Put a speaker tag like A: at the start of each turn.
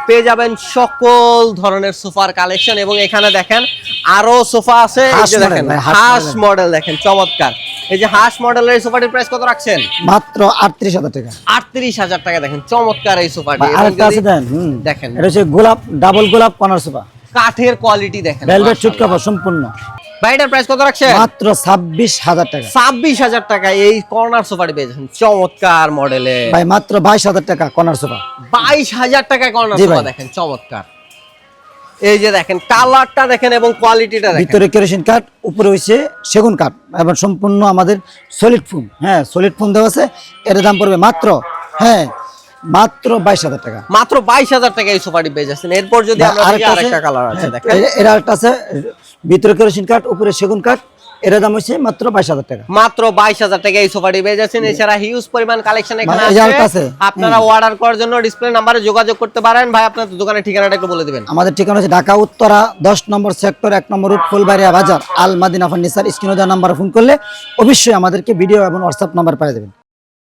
A: পেয়ে যাবেন সকল ধরনের সোফার কালেকশন এবং এখানে দেখেন আরো সোফা আছে। এই যে দেখেন হাঁস মডেল, দেখেন চমৎকার। এই যে হাঁস মডেলের এই সোফাটির প্রাইস কত রাখছেন?
B: মাত্র ৩৮,০০০ টাকা।
A: ৩৮,০০০ টাকা। দেখেন চমৎকার এই সোফাটি।
B: আরেকটা আছে
A: দেখেন
B: এটা হচ্ছে গোলাপ, ডাবল গোলাপ কর্নার সোফা,
A: কাঠের কোয়ালিটি দেখেন,
B: ভেলভেট সুট কাপড় সম্পূর্ণ।
A: ভাই এটার প্রাইস কত রাখছেন?
B: মাত্র ২৬,০০০ টাকা।
A: ২৬,০০০ টাকা এই কর্নার সোফাটি পেয়ে যাচ্ছেন চমৎকার মডেলে।
B: ভাই মাত্র ২২,০০০ টাকা কর্নার সোফা।
A: ২২,০০০ টাকায় কর্নার
B: জি
A: সোফা
B: ভাই।
A: দেখেন চমৎকার। এই যে দেখেন কালারটা দেখেন এবং কোয়ালিটিটা দেখেন।
B: ভিতরে কেরোসিন কাঠ, উপরে হইছে সেগুন কাঠ এবং সম্পূর্ণ আমাদের সলিড ফোম। হ্যাঁ, সলিড ফোম দেওয়া আছে। এর দাম পড়বে মাত্র মাত্র ২২,০০০ টাকা।
A: মাত্র ২২,০০০ টাকা এই সোফাটি পেয়ে যাচ্ছেন। এরপর যদি আমরা দেখি আরেকটা কালার আছে দেখেন।
B: এর আরেকটা আছে, ভিতরে কেরোসিন কাঠ, উপরে সেগুন কাঠ। এর দাম হচ্ছে মাত্র ২২,০০০ টাকা।
A: মাত্র ২২,০০০ টাকা এই সোফাটি পেয়ে যাচ্ছেন। এছাড়া হিউজ পরিমাণ কালেকশন এখানে আছে। আপনারা অর্ডার করার জন্য ডিসপ্লে নাম্বারে যোগাযোগ করতে পারেন। ভাই আপনাদের দোকানের ঠিকানাটা একটু বলে দিবেন।
B: আমাদের ঠিকানা হচ্ছে ঢাকা উত্তরা ১০ নম্বর সেক্টর ১ নম্বর রুট ফুলবাড়িয়া বাজার, আল মাদিনা ফার্নিচার। স্ক্রিনে দেওয়া নাম্বারে ফোন করলে অবশ্যই আমাদেরকে ভিডিও এবং হোয়াটসঅ্যাপ নাম্বার পেয়ে যাবেন।